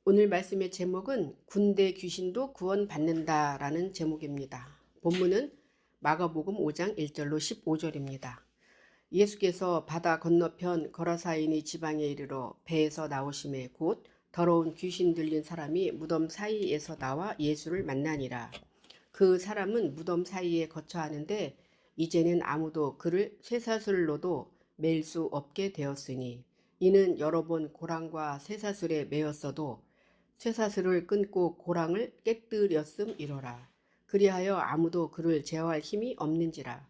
오늘 말씀의 제목은 군대 귀신도 구원받는다라는 제목입니다. 본문은 마가복음 5장 1절로 15절입니다. 예수께서 바다 건너편 거라사이니 지방에 이르러 배에서 나오심에 곧 더러운 귀신 들린 사람이 무덤 사이에서 나와 예수를 만나니라. 그 사람은 무덤 사이에 거처하는데 이제는 아무도 그를 쇠사슬로도 맬 수 없게 되었으니 이는 여러 번 고랑과 쇠사슬에 매였어도 쇠사슬을 끊고 고랑을 깨뜨렸음이로라. 그리하여 아무도 그를 제어할 힘이 없는지라.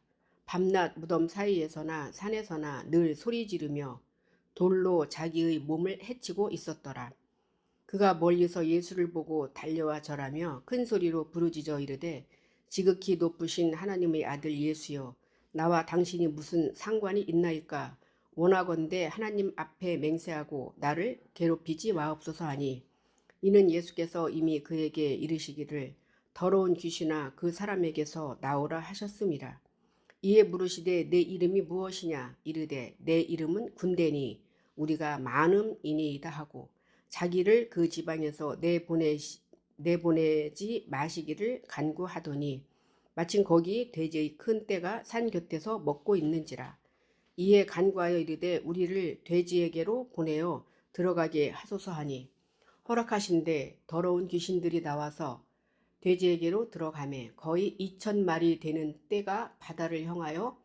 밤낮 무덤 사이에서나 산에서나 늘 소리 지르며 돌로 자기의 몸을 해치고 있었더라. 그가 멀리서 예수를 보고 달려와 절하며 큰 소리로 부르짖어 이르되 지극히 높으신 하나님의 아들 예수여, 나와 당신이 무슨 상관이 있나이까? 원하건대 하나님 앞에 맹세하고 나를 괴롭히지 마옵소서 하니, 이는 예수께서 이미 그에게 이르시기를 더러운 귀신아 그 사람에게서 나오라 하셨음이라. 이에 물으시되 내 이름이 무엇이냐? 이르되 내 이름은 군대니 우리가 많음이니이다 하고 자기를 그 지방에서 내보내지 마시기를 간구하더니 마침 거기 돼지의 큰 떼가 산 곁에서 먹고 있는지라. 이에 간구하여 이르되 우리를 돼지에게로 보내어 들어가게 하소서 하니 허락하신대 더러운 귀신들이 나와서 돼지에게로 들어가매 거의 2,000마리 되는 떼가 바다를 향하여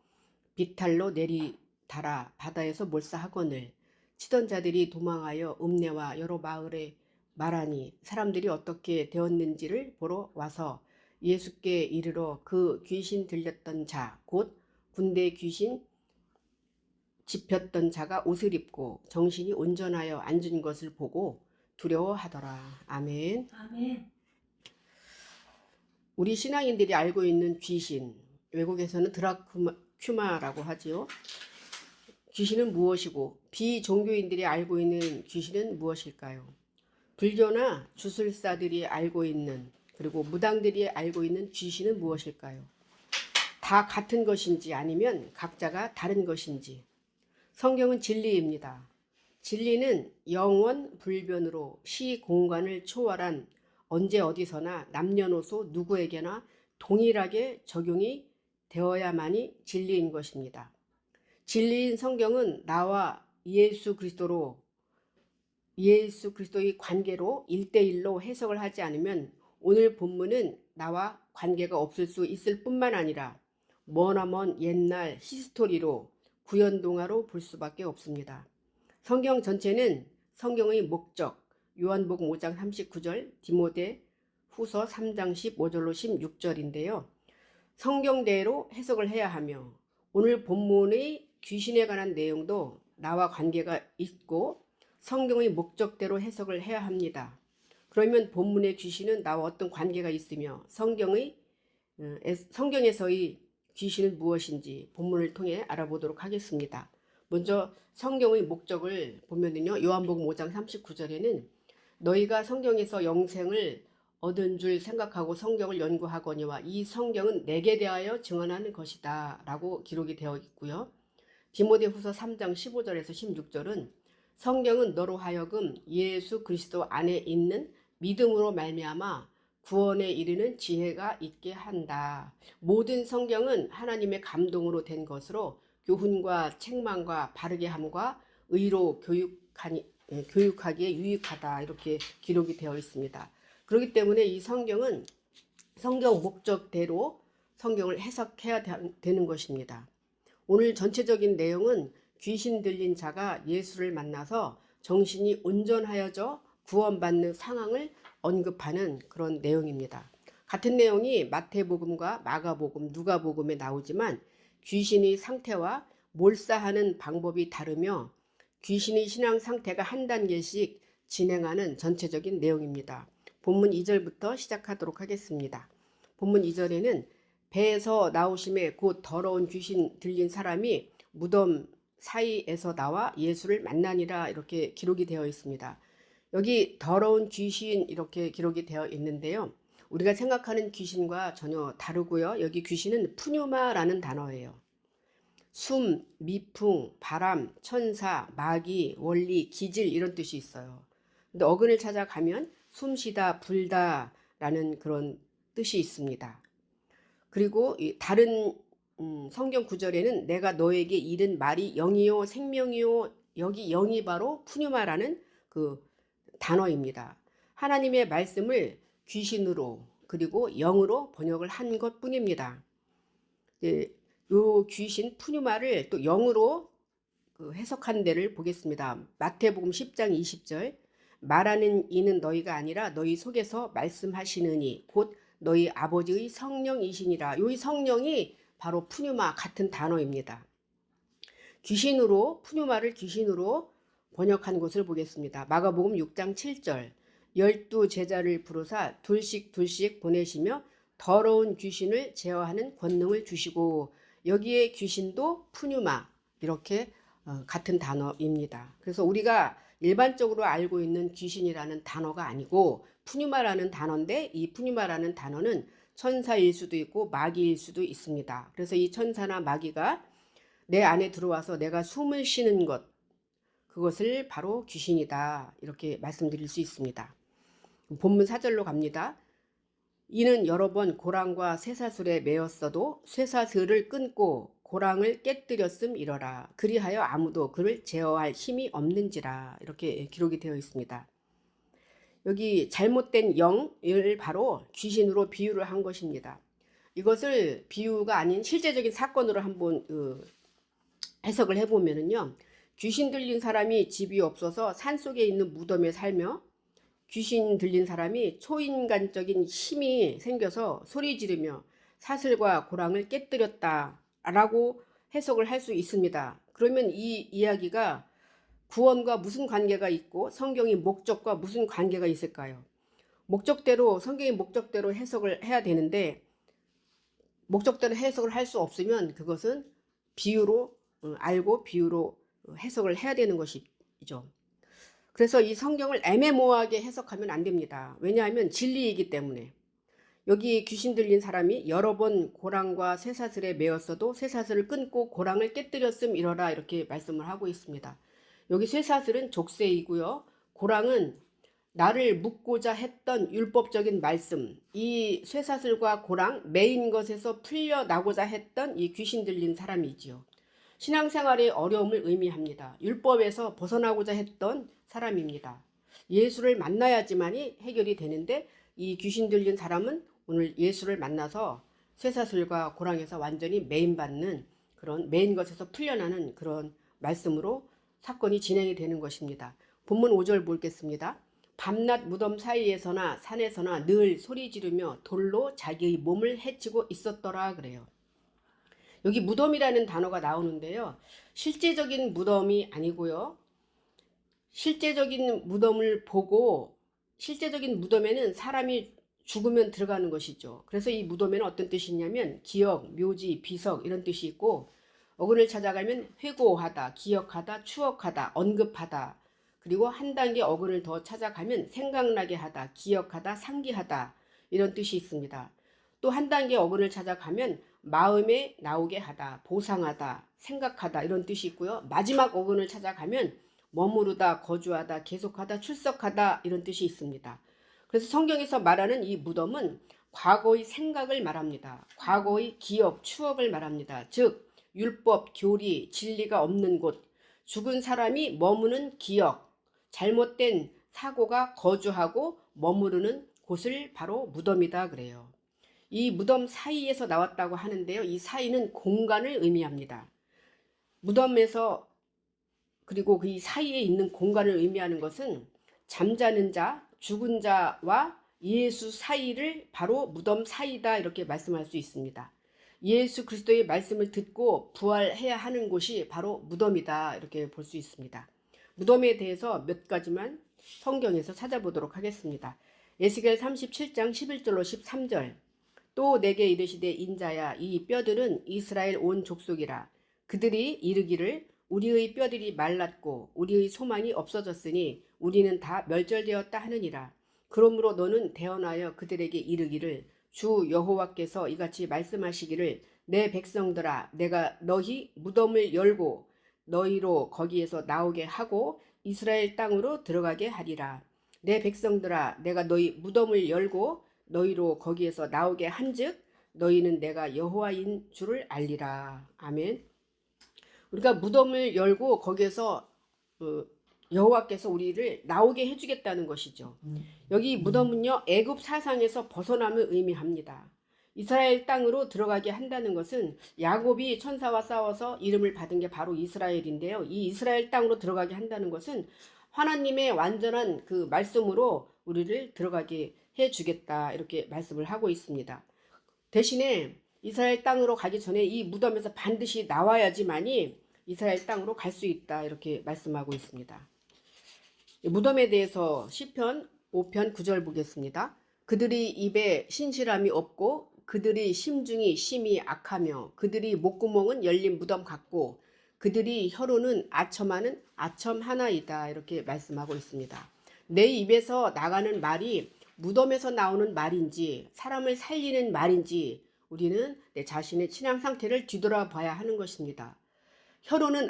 비탈로 내리달아 바다에서 몰사하거늘 치던 자들이 도망하여 읍내와 여러 마을에 말하니 사람들이 어떻게 되었는지를 보러 와서 예수께 이르러 그 귀신 들렸던 자 곧 군대 귀신 집혔던 자가 옷을 입고 정신이 온전하여 앉은 것을 보고 두려워하더라. 아멘. 아멘. 우리 신앙인들이 알고 있는 귀신, 외국에서는 드라큐마라고 하지요. 귀신은 무엇이고 비종교인들이 알고 있는 귀신은 무엇일까요? 불교나 주술사들이 알고 있는, 그리고 무당들이 알고 있는 귀신은 무엇일까요? 다 같은 것인지 아니면 각자가 다른 것인지. 성경은 진리입니다. 진리는 영원 불변으로 시 공간을 초월한 언제 어디서나 남녀노소 누구에게나 동일하게 적용이 되어야만이 진리인 것입니다. 진리인 성경은 나와 예수 그리스도의 관계로 1대1로 해석을 하지 않으면 오늘 본문은 나와 관계가 없을 수 있을 뿐만 아니라 머나먼 옛날 히스토리로 구연동화로 볼 수밖에 없습니다. 성경 전체는 성경의 목적, 요한복음 5장 39절, 디모데 후서 3장 15절로 16절인데요. 성경대로 해석을 해야 하며 오늘 본문의 귀신에 관한 내용도 나와 관계가 있고 성경의 목적대로 해석을 해야 합니다. 그러면 본문의 귀신은 나와 어떤 관계가 있으며 성경에서의 귀신은 무엇인지 본문을 통해 알아보도록 하겠습니다. 먼저 성경의 목적을 보면요. 요한복음 5장 39절에는 너희가 성경에서 영생을 얻은 줄 생각하고 성경을 연구하거니와 이 성경은 내게 대하여 증언하는 것이다 라고 기록이 되어 있고요. 디모데후서 3장 15절에서 16절은 성경은 너로 하여금 예수 그리스도 안에 있는 믿음으로 말미암아 구원에 이르는 지혜가 있게 한다. 모든 성경은 하나님의 감동으로 된 것으로 교훈과 책망과 바르게 함과 의로 교육하기에 유익하다 이렇게 기록이 되어 있습니다. 그렇기 때문에 이 성경은 성경 목적대로 성경을 해석해야 되는 것입니다. 오늘 전체적인 내용은 귀신 들린 자가 예수를 만나서 정신이 온전하여져 구원받는 상황을 언급하는 그런 내용입니다. 같은 내용이 마태복음과 마가복음, 누가복음에 나오지만 귀신의 상태와 몰사하는 방법이 다르며 귀신의 신앙 상태가 한 단계씩 진행하는 전체적인 내용입니다. 본문 2절부터 시작하도록 하겠습니다. 본문 2절에는 배에서 나오심에 곧 더러운 귀신 들린 사람이 무덤 사이에서 나와 예수를 만나니라 이렇게 기록이 되어 있습니다. 여기 더러운 귀신 이렇게 기록이 되어 있는데요. 우리가 생각하는 귀신과 전혀 다르고요. 여기 귀신은 푸뉴마라는 단어예요. 숨, 미풍, 바람, 천사, 마귀, 원리, 기질 이런 뜻이 있어요. 근데 어근을 찾아가면 숨쉬다, 불다라는 그런 뜻이 있습니다. 그리고 다른 성경 구절에는 내가 너에게 이른 말이 영이요 생명이요, 여기 영이 바로 푸뉴마라는 그 단어입니다. 하나님의 말씀을 귀신으로 그리고 영으로 번역을 한 것뿐입니다. 요 귀신 푸뉴마를 또 영으로 해석한 데를 보겠습니다. 마태복음 10장 20절, 말하는 이는 너희가 아니라 너희 속에서 말씀하시느니 곧 너희 아버지의 성령이시니라. 이 성령이 바로 푸뉴마 같은 단어입니다. 귀신으로, 푸뉴마를 귀신으로 번역한 것을 보겠습니다. 마가복음 6장 7절, 12 제자를 부르사 둘씩 보내시며 더러운 귀신을 제어하는 권능을 주시고, 여기에 귀신도 푸뉴마 이렇게 같은 단어입니다. 그래서 우리가 일반적으로 알고 있는 귀신이라는 단어가 아니고 푸뉴마라는 단어인데, 이 푸뉴마라는 단어는 천사일 수도 있고 마귀일 수도 있습니다. 그래서 이 천사나 마귀가 내 안에 들어와서 내가 숨을 쉬는 것, 그것을 바로 귀신이다 이렇게 말씀드릴 수 있습니다. 본문 4절로 갑니다. 이는 여러 번 고랑과 쇠사슬에 매었어도 쇠사슬을 끊고 고랑을 깨뜨렸음 이러라. 그리하여 아무도 그를 제어할 힘이 없는지라. 이렇게 기록이 되어 있습니다. 여기 잘못된 영을 바로 귀신으로 비유를 한 것입니다. 이것을 비유가 아닌 실제적인 사건으로 한번 해석을 해보면요, 귀신 들린 사람이 집이 없어서 산속에 있는 무덤에 살며 귀신 들린 사람이 초인간적인 힘이 생겨서 소리 지르며 사슬과 고랑을 깨뜨렸다라고 해석을 할 수 있습니다. 그러면 이 이야기가 구원과 무슨 관계가 있고 성경의 목적과 무슨 관계가 있을까요? 목적대로, 성경의 목적대로 해석을 해야 되는데 목적대로 해석을 할 수 없으면 그것은 비유로 알고 비유로 해석을 해야 되는 것이죠. 그래서 이 성경을 애매모호하게 해석하면 안 됩니다. 왜냐하면 진리이기 때문에. 여기 귀신 들린 사람이 여러 번 고랑과 쇠사슬에 매었어도 쇠사슬을 끊고 고랑을 깨뜨렸음 이러라 이렇게 말씀을 하고 있습니다. 여기 쇠사슬은 족쇄이고요. 고랑은 나를 묶고자 했던 율법적인 말씀, 이 쇠사슬과 고랑 매인 것에서 풀려나고자 했던 이 귀신 들린 사람이지요. 신앙생활의 어려움을 의미합니다. 율법에서 벗어나고자 했던 사람입니다. 예수를 만나야지만이 해결이 되는데 이 귀신 들린 사람은 오늘 예수를 만나서 쇠사슬과 고랑에서 완전히 매인받는, 그런 매인 것에서 풀려나는 그런 말씀으로 사건이 진행이 되는 것입니다. 본문 5절 보겠습니다. 밤낮 무덤 사이에서나 산에서나 늘 소리 지르며 돌로 자기의 몸을 해치고 있었더라 그래요. 여기 무덤이라는 단어가 나오는데요, 실제적인 무덤이 아니고요, 실제적인 무덤을 보고, 실제적인 무덤에는 사람이 죽으면 들어가는 것이죠. 그래서 이 무덤에는 어떤 뜻이 있냐면 기억, 묘지, 비석 이런 뜻이 있고, 어근을 찾아가면 회고하다, 기억하다, 추억하다, 언급하다, 그리고 한 단계 어근을 더 찾아가면 생각나게 하다, 기억하다, 상기하다 이런 뜻이 있습니다. 또 한 단계 어근을 찾아가면 마음에 나오게 하다, 보상하다, 생각하다 이런 뜻이 있고요. 마지막 어근을 찾아가면 머무르다, 거주하다, 계속하다, 출석하다 이런 뜻이 있습니다. 그래서 성경에서 말하는 이 무덤은 과거의 생각을 말합니다. 과거의 기억, 추억을 말합니다. 즉 율법, 교리, 진리가 없는 곳, 죽은 사람이 머무는 기억, 잘못된 사고가 거주하고 머무르는 곳을 바로 무덤이다 그래요. 이 무덤 사이에서 나왔다고 하는데요, 이 사이는 공간을 의미합니다. 무덤에서, 그리고 그 사이에 있는 공간을 의미하는 것은 잠자는 자, 죽은 자와 예수 사이를 바로 무덤 사이다 이렇게 말씀할 수 있습니다. 예수 그리스도의 말씀을 듣고 부활해야 하는 곳이 바로 무덤이다 이렇게 볼 수 있습니다. 무덤에 대해서 몇 가지만 성경에서 찾아보도록 하겠습니다. 에스겔 37장 11절로 13절, 또 내게 이르시되 인자야, 이 뼈들은 이스라엘 온 족속이라. 그들이 이르기를 우리의 뼈들이 말랐고 우리의 소망이 없어졌으니 우리는 다 멸절되었다 하느니라. 그러므로 너는 대언하여 그들에게 이르기를 주 여호와께서 이같이 말씀하시기를 내 백성들아, 내가 너희 무덤을 열고 너희로 거기에서 나오게 하고 이스라엘 땅으로 들어가게 하리라. 내 백성들아 내가 너희 무덤을 열고 너희로 거기에서 나오게 한즉 너희는 내가 여호와인 줄을 알리라. 아멘. 우리가 무덤을 열고 거기에서 여호와께서 우리를 나오게 해주겠다는 것이죠. 여기 무덤은요 애굽 사상에서 벗어남을 의미합니다. 이스라엘 땅으로 들어가게 한다는 것은 야곱이 천사와 싸워서 이름을 받은 게 바로 이스라엘인데요. 이 이스라엘 땅으로 들어가게 한다는 것은 하나님의 완전한 그 말씀으로 우리를 들어가게 해주겠다 이렇게 말씀을 하고 있습니다. 대신에 이스라엘 땅으로 가기 전에 이 무덤에서 반드시 나와야지만이 이스라엘 땅으로 갈 수 있다 이렇게 말씀하고 있습니다. 무덤에 대해서 시편 5편 9절 보겠습니다. 그들이 입에 신실함이 없고 그들이 심중이 심히 악하며 그들이 목구멍은 열린 무덤 같고 그들이 혀로는 아첨하는 아첨 하나이다 이렇게 말씀하고 있습니다. 내 입에서 나가는 말이 무덤에서 나오는 말인지 사람을 살리는 말인지 우리는 내 자신의 신앙 상태를 뒤돌아봐야 하는 것입니다. 혀로는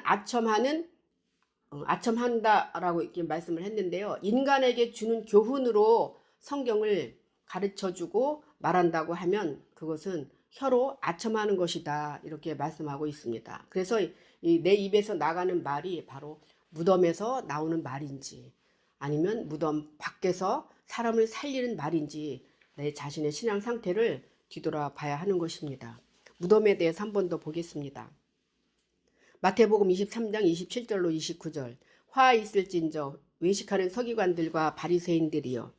아첨한다라고 이렇게 말씀을 했는데요. 인간에게 주는 교훈으로 성경을 가르쳐주고 말한다고 하면 그것은 혀로 아첨하는 것이다 이렇게 말씀하고 있습니다. 그래서 내 입에서 나가는 말이 바로 무덤에서 나오는 말인지 아니면 무덤 밖에서 사람을 살리는 말인지 내 자신의 신앙 상태를 뒤돌아봐야 하는 것입니다. 무덤에 대해서 한 번 더 보겠습니다. 마태복음 23장 27절로 29절 화 있을진저 외식하는 서기관들과 바리새인들이여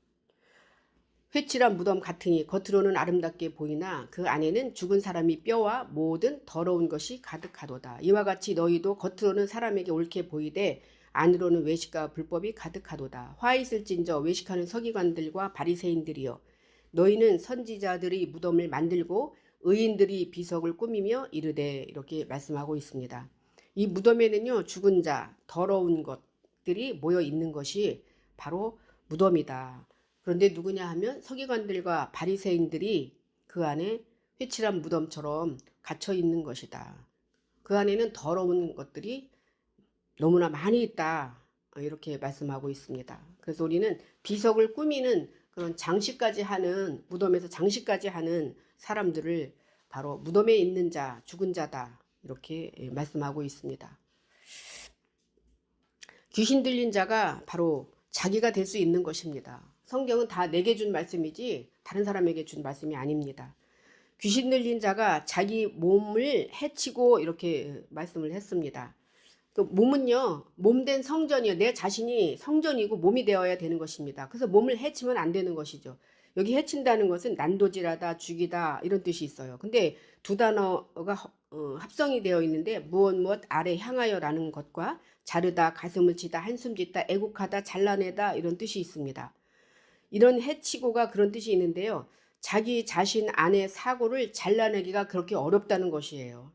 회칠한 무덤 같으니 겉으로는 아름답게 보이나 그 안에는 죽은 사람이 뼈와 모든 더러운 것이 가득하도다. 이와 같이 너희도 겉으로는 사람에게 옳게 보이되 안으로는 외식과 불법이 가득하도다. 화 있을진저 외식하는 서기관들과 바리새인들이여 너희는 선지자들이 무덤을 만들고 의인들이 비석을 꾸미며 이르되 이렇게 말씀하고 있습니다. 이 무덤에는요 죽은 자 더러운 것들이 모여 있는 것이 바로 무덤이다. 그런데 누구냐 하면 서기관들과 바리새인들이 그 안에 회칠한 무덤처럼 갇혀 있는 것이다. 그 안에는 더러운 것들이 너무나 많이 있다 이렇게 말씀하고 있습니다. 그래서 우리는 비석을 꾸미는 그런 장식까지 하는 무덤에서 장식까지 하는 사람들을 바로 무덤에 있는 자 죽은 자다 이렇게 말씀하고 있습니다. 귀신 들린 자가 바로 자기가 될 수 있는 것입니다. 성경은 다 내게 준 말씀이지 다른 사람에게 준 말씀이 아닙니다. 귀신 들린 자가 자기 몸을 해치고 이렇게 말씀을 했습니다. 그 몸은요 몸된 성전이요 내 자신이 성전이고 몸이 되어야 되는 것입니다. 그래서 몸을 해치면 안 되는 것이죠. 여기 해친다는 것은 난도질하다 죽이다 이런 뜻이 있어요. 근데 두 단어가 합성이 되어 있는데 무엇 아래 향하여라는 것과 자르다 가슴을 치다 한숨 짓다 애국하다 잘라내다 이런 뜻이 있습니다. 이런 해치고가 그런 뜻이 있는데요. 자기 자신 안의 사고를 잘라내기가 그렇게 어렵다는 것이에요.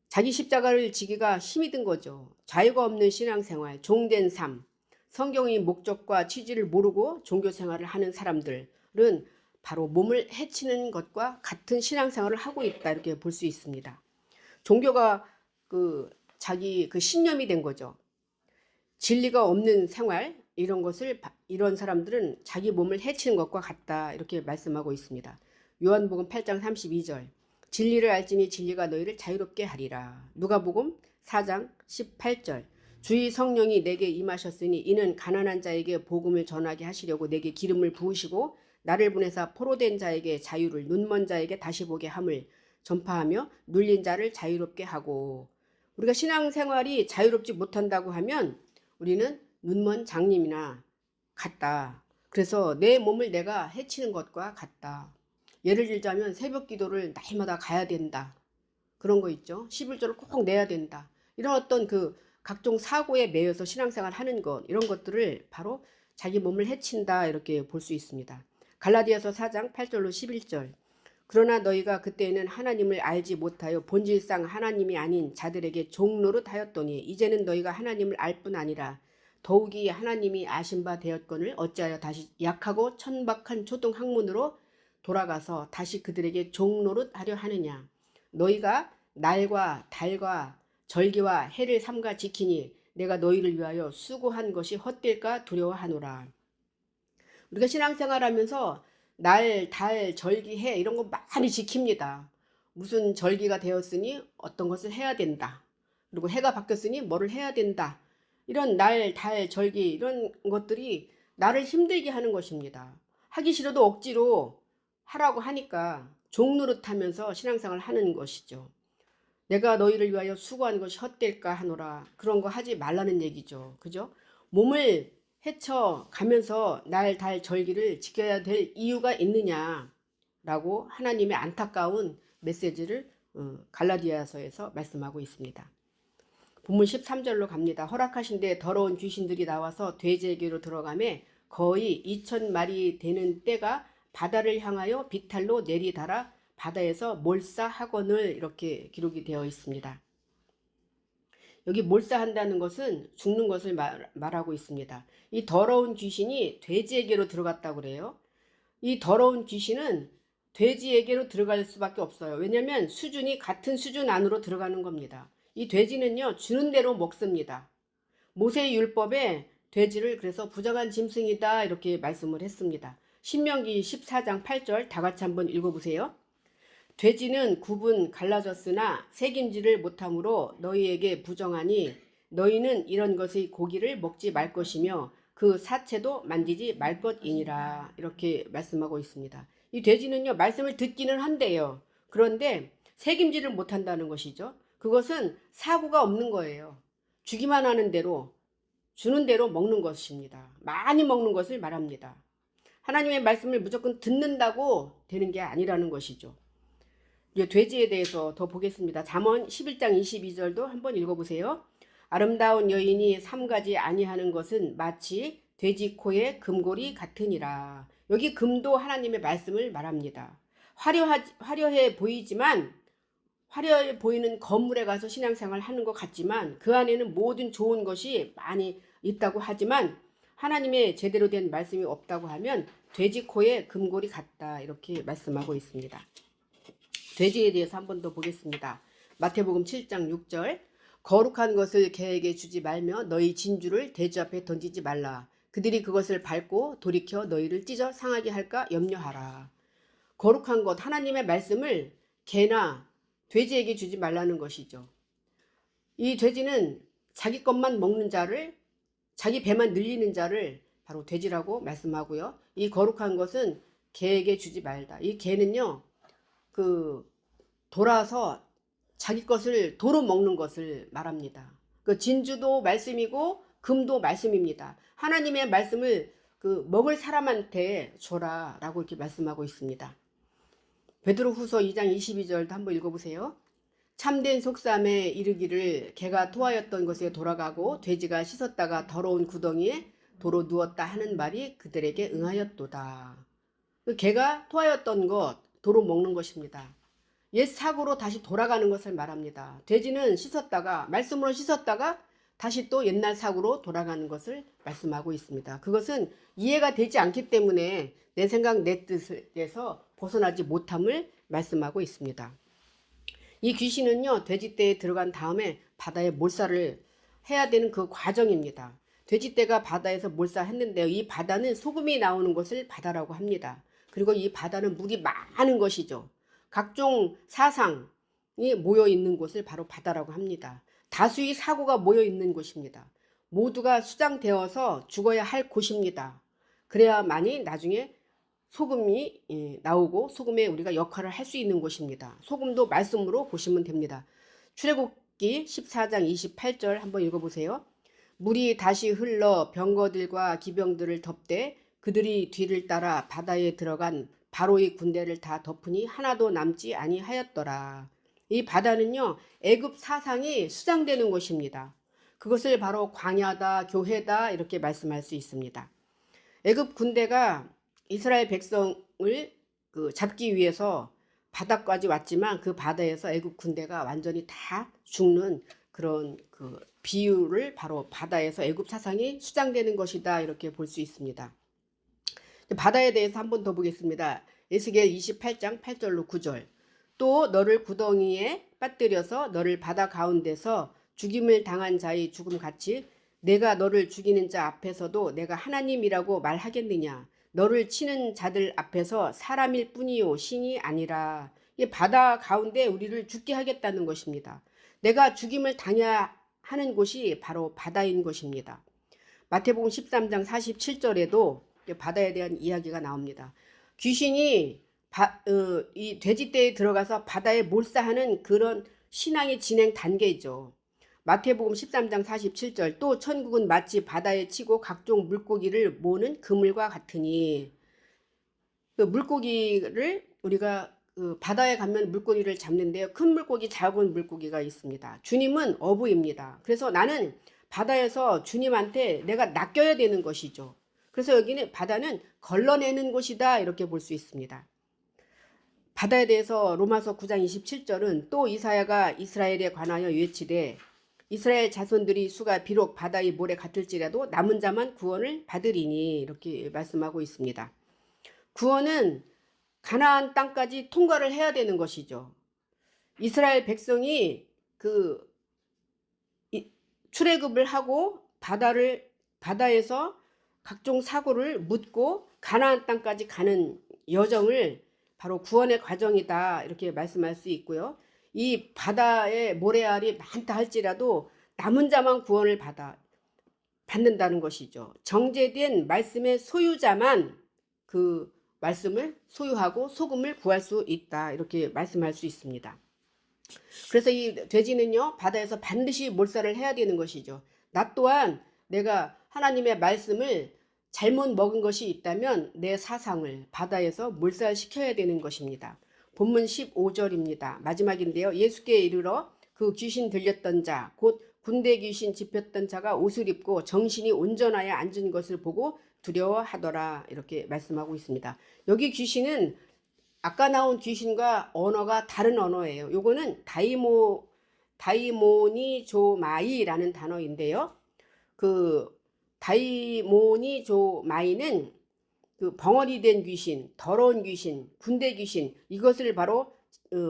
자기 십자가를 지기가 힘이 든 거죠. 자유가 없는 신앙생활, 종된 삶, 성경의 목적과 취지를 모르고 종교생활을 하는 사람들은 바로 몸을 해치는 것과 같은 신앙생활을 하고 있다 이렇게 볼 수 있습니다. 종교가 자기 신념이 된 거죠. 진리가 없는 생활 이런 사람들은 자기 몸을 해치는 것과 같다 이렇게 말씀하고 있습니다. 요한복음 8장 32절 진리를 알지니 진리가 너희를 자유롭게 하리라. 누가복음 4장 18절 주의 성령이 내게 임하셨으니 이는 가난한 자에게 복음을 전하게 하시려고 내게 기름을 부으시고 나를 보내사 포로된 자에게 자유를 눈먼 자에게 다시 보게 함을 전파하며 눌린 자를 자유롭게 하고 우리가 신앙생활이 자유롭지 못한다고 하면 우리는 눈먼 장님이나 같다. 그래서 내 몸을 내가 해치는 것과 같다. 예를 들자면 새벽 기도를 날마다 가야 된다. 그런 거 있죠. 11조를 꼭 내야 된다. 이런 어떤 각종 사고에 매여서 신앙생활 하는 것 이런 것들을 바로 자기 몸을 해친다 이렇게 볼 수 있습니다. 갈라디아서 4장 8절로 11절 그러나 너희가 그때에는 하나님을 알지 못하여 본질상 하나님이 아닌 자들에게 종노릇 하였더니 이제는 너희가 하나님을 알 뿐 아니라 더욱이 하나님이 아신 바 되었거늘 어찌하여 다시 약하고 천박한 초등 학문으로 돌아가서 다시 그들에게 종노릇 하려 하느냐. 너희가 날과 달과 절기와 해를 삼가 지키니 내가 너희를 위하여 수고한 것이 헛될까 두려워하노라. 우리가 신앙생활하면서 날, 달, 절기, 해 이런 거 많이 지킵니다. 무슨 절기가 되었으니 어떤 것을 해야 된다. 그리고 해가 바뀌었으니 뭐를 해야 된다. 이런 날, 달, 절기 이런 것들이 나를 힘들게 하는 것입니다. 하기 싫어도 억지로 하라고 하니까 종노릇하면서 신앙생활을 하는 것이죠. 내가 너희를 위하여 수고한 것이 헛될까 하노라. 그런 거 하지 말라는 얘기죠. 그죠? 몸을 헤쳐 가면서 날, 달, 절기를 지켜야 될 이유가 있느냐라고 하나님의 안타까운 메시지를 갈라디아서에서 말씀하고 있습니다. 본문 13절로 갑니다. 허락하신 데 더러운 귀신들이 나와서 돼지에게로 들어가매 거의 2,000마리 되는 떼가 바다를 향하여 비탈로 내리달아 바다에서 몰사하거늘 이렇게 기록이 되어 있습니다. 여기 몰사한다는 것은 죽는 것을 말하고 있습니다. 이 더러운 귀신이 돼지에게로 들어갔다고 그래요. 이 더러운 귀신은 돼지에게로 들어갈 수밖에 없어요. 왜냐하면 수준이 같은 수준 안으로 들어가는 겁니다. 이 돼지는요 주는 대로 먹습니다. 모세의 율법에 돼지를 그래서 부정한 짐승이다 이렇게 말씀을 했습니다. 신명기 14장 8절 다 같이 한번 읽어보세요. 돼지는 굽은 갈라졌으나 새김질을 못함으로 너희에게 부정하니 너희는 이런 것의 고기를 먹지 말 것이며 그 사체도 만지지 말 것이니라 이렇게 말씀하고 있습니다. 이 돼지는요 말씀을 듣기는 한대요. 그런데 새김질을 못한다는 것이죠. 그것은 사고가 없는 거예요. 주기만 하는 대로 주는 대로 먹는 것입니다. 많이 먹는 것을 말합니다. 하나님의 말씀을 무조건 듣는다고 되는 게 아니라는 것이죠. 이제 돼지에 대해서 더 보겠습니다. 잠언 11장 22절도 한번 읽어보세요. 아름다운 여인이 삼가지 아니하는 것은 마치 돼지 코의 금골이 같으니라. 여기 금도 하나님의 말씀을 말합니다. 화려해 보이지만 화려해 보이는 건물에 가서 신앙생활 하는 것 같지만 그 안에는 모든 좋은 것이 많이 있다고 하지만 하나님의 제대로 된 말씀이 없다고 하면 돼지 코의 금골이 같다 이렇게 말씀하고 있습니다. 돼지에 대해서 한 번 더 보겠습니다. 마태복음 7장 6절 거룩한 것을 개에게 주지 말며 너희 진주를 돼지 앞에 던지지 말라. 그들이 그것을 밟고 돌이켜 너희를 찢어 상하게 할까 염려하라. 거룩한 것 하나님의 말씀을 개나 돼지에게 주지 말라는 것이죠. 이 돼지는 자기 것만 먹는 자를 자기 배만 늘리는 자를 바로 돼지라고 말씀하고요. 이 거룩한 것은 개에게 주지 말다. 이 개는요. 돌아서 자기 것을 도로 먹는 것을 말합니다. 그 진주도 말씀이고 금도 말씀입니다. 하나님의 말씀을 먹을 사람한테 줘라라고 이렇게 말씀하고 있습니다. 베드로후서 2장 22절도 한번 읽어보세요. 참된 속담에 이르기를 개가 토하였던 것에 돌아가고 돼지가 씻었다가 더러운 구덩이에 도로 누웠다 하는 말이 그들에게 응하였도다. 개가 토하였던 것 도로 먹는 것입니다. 옛 사고로 다시 돌아가는 것을 말합니다. 돼지는 씻었다가 말씀으로 씻었다가 다시 또 옛날 사고로 돌아가는 것을 말씀하고 있습니다. 그것은 이해가 되지 않기 때문에 내 생각 내 뜻에서 벗어나지 못함을 말씀하고 있습니다. 이 귀신은요 돼지떼에 들어간 다음에 바다에 몰살을 해야 되는 그 과정입니다. 돼지떼가 바다에서 몰살했는데요. 이 바다는 소금이 나오는 것을 바다라고 합니다. 그리고 이 바다는 물이 많은 것이죠. 각종 사상이 모여 있는 곳을 바로 바다라고 합니다. 다수의 사고가 모여 있는 곳입니다. 모두가 수장되어서 죽어야 할 곳입니다. 그래야만이 나중에 소금이 나오고 소금에 우리가 역할을 할 수 있는 곳입니다. 소금도 말씀으로 보시면 됩니다. 출애굽기 14장 28절 한번 읽어보세요. 물이 다시 흘러 병거들과 기병들을 덮되 그들이 뒤를 따라 바다에 들어간 바로의 군대를 다 덮으니 하나도 남지 아니하였더라. 이 바다는요 애굽 사상이 수장되는 곳입니다. 그것을 바로 광야다 교회다 이렇게 말씀할 수 있습니다. 애굽 군대가 이스라엘 백성을 잡기 위해서 바다까지 왔지만 그 바다에서 애굽 군대가 완전히 다 죽는 그런 비유를 바로 바다에서 애굽 사상이 수장되는 것이다 이렇게 볼 수 있습니다. 바다에 대해서 한 번 더 보겠습니다. 에스겔 28장 8절로 9절 또 너를 구덩이에 빠뜨려서 너를 바다 가운데서 죽임을 당한 자의 죽음같이 내가 너를 죽이는 자 앞에서도 내가 하나님이라고 말하겠느냐. 너를 치는 자들 앞에서 사람일 뿐이요 신이 아니라. 이 바다 가운데 우리를 죽게 하겠다는 것입니다. 내가 죽임을 당해야 하는 곳이 바로 바다인 것입니다. 마태복음 13장 47절에도 바다에 대한 이야기가 나옵니다. 귀신이 이 돼지떼에 들어가서 바다에 몰사하는 그런 신앙의 진행 단계죠. 마태복음 13장 47절 또 천국은 마치 바다에 치고 각종 물고기를 모으는 그물과 같으니. 그 물고기를 우리가 그 바다에 가면 물고기를 잡는데요. 큰 물고기, 작은 물고기가 있습니다. 주님은 어부입니다. 그래서 나는 바다에서 주님한테 내가 낚여야 되는 것이죠. 그래서 여기는 바다는 걸러내는 곳이다 이렇게 볼 수 있습니다. 바다에 대해서 로마서 9장 27절은 또 이사야가 이스라엘에 관하여 외치되 이스라엘 자손들이 수가 비록 바다의 모래 같을지라도 남은 자만 구원을 받으리니 이렇게 말씀하고 있습니다. 구원은 가나안 땅까지 통과를 해야 되는 것이죠. 이스라엘 백성이 그 출애굽을 하고 바다에서 각종 사고를 묻고 가나안 땅까지 가는 여정을 바로 구원의 과정이다 이렇게 말씀할 수 있고요. 이 바다에 모래알이 많다 할지라도 남은 자만 구원을 받는다는 것이죠. 정죄된 말씀의 소유자만 그 말씀을 소유하고 소금을 구할 수 있다 이렇게 말씀할 수 있습니다. 그래서 이 돼지는요 바다에서 반드시 몰살을 해야 되는 것이죠. 나 또한 내가 하나님의 말씀을 잘못 먹은 것이 있다면 내 사상을 바다에서 몰살시켜야 되는 것입니다. 본문 15절입니다. 마지막인데요. 예수께 이르러 그 귀신 들렸던 자 곧 군대 귀신 집혔던 자가 옷을 입고 정신이 온전하여 앉은 것을 보고 두려워하더라 이렇게 말씀하고 있습니다. 여기 귀신은 아까 나온 귀신과 언어가 다른 언어예요. 요거는 다이모니조마이라는 단어인데요. 그 다이모니조마이는 그 벙어리 된 귀신, 더러운 귀신, 군대 귀신 이것을 바로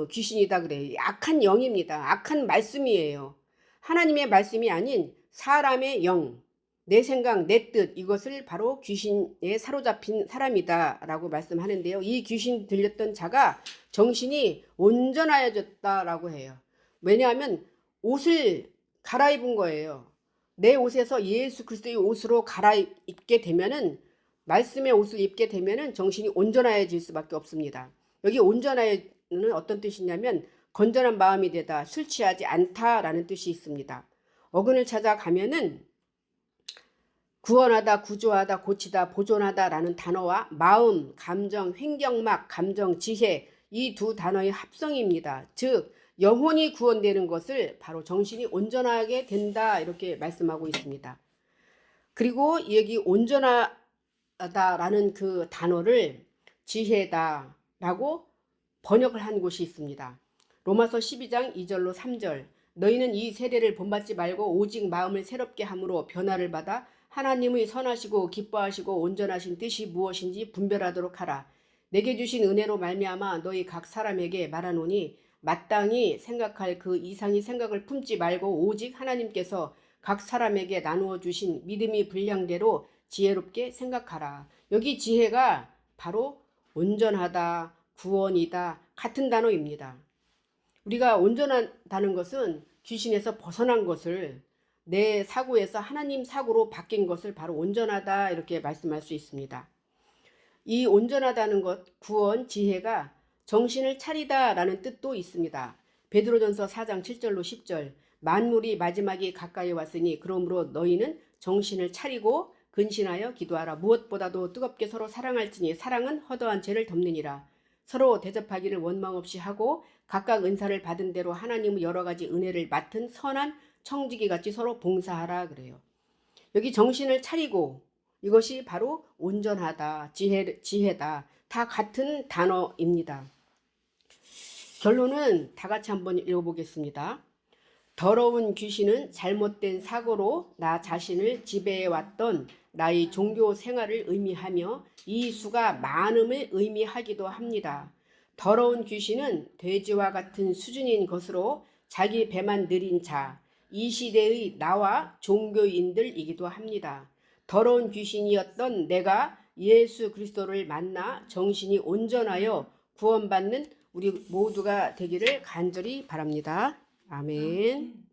귀신이다 그래요. 악한 영입니다. 악한 말씀이에요. 하나님의 말씀이 아닌 사람의 영, 내 생각, 내 뜻 이것을 바로 귀신에 사로잡힌 사람이다 라고 말씀하는데요. 이 귀신 들렸던 자가 정신이 온전하여졌다라고 해요. 왜냐하면 옷을 갈아입은 거예요. 내 옷에서 예수 그리스도의 옷으로 갈아입게 되면은 말씀의 옷을 입게 되면은 정신이 온전하여질 수밖에 없습니다. 여기 온전하여는 어떤 뜻이냐면 건전한 마음이 되다, 술 취하지 않다라는 뜻이 있습니다. 어근을 찾아가면은 구원하다, 구조하다, 고치다, 보존하다라는 단어와 마음, 감정, 횡경막, 감정, 지혜 이 두 단어의 합성입니다. 즉 영혼이 구원되는 것을 바로 정신이 온전하게 된다 이렇게 말씀하고 있습니다. 그리고 여기 온전하다라는 그 단어를 지혜다라고 번역을 한 곳이 있습니다. 로마서 12장 2절로 3절 너희는 이 세례를 본받지 말고 오직 마음을 새롭게 함으로 변화를 받아 하나님의 선하시고 기뻐하시고 온전하신 뜻이 무엇인지 분별하도록 하라. 내게 주신 은혜로 말미암아 너희 각 사람에게 말하노니 마땅히 생각할 그 이상의 생각을 품지 말고 오직 하나님께서 각 사람에게 나누어 주신 믿음의 분량대로 지혜롭게 생각하라. 여기 지혜가 바로 온전하다, 구원이다 같은 단어입니다. 우리가 온전하다는 것은 귀신에서 벗어난 것을 내 사고에서 하나님 사고로 바뀐 것을 바로 온전하다 이렇게 말씀할 수 있습니다. 이 온전하다는 것, 구원, 지혜가 정신을 차리다라는 뜻도 있습니다. 베드로전서 4장 7절로 10절 만물이 마지막이 가까이 왔으니 그러므로 너희는 정신을 차리고 근신하여 기도하라. 무엇보다도 뜨겁게 서로 사랑할지니 사랑은 허다한 죄를 덮느니라. 서로 대접하기를 원망 없이 하고 각각 은사를 받은 대로 하나님의 여러 가지 은혜를 맡은 선한 청지기 같이 서로 봉사하라 그래요. 여기 정신을 차리고 이것이 바로 온전하다, 지혜다. 다 같은 단어입니다. 결론은 다 같이 한번 읽어보겠습니다. 더러운 귀신은 잘못된 사고로 나 자신을 지배해왔던 나의 종교 생활을 의미하며 이 수가 많음을 의미하기도 합니다. 더러운 귀신은 돼지와 같은 수준인 것으로 자기 배만 느린 자, 이 시대의 나와 종교인들이기도 합니다. 더러운 귀신이었던 내가 예수 그리스도를 만나 정신이 온전하여 구원받는 우리 모두가 되기를 간절히 바랍니다. 아멘.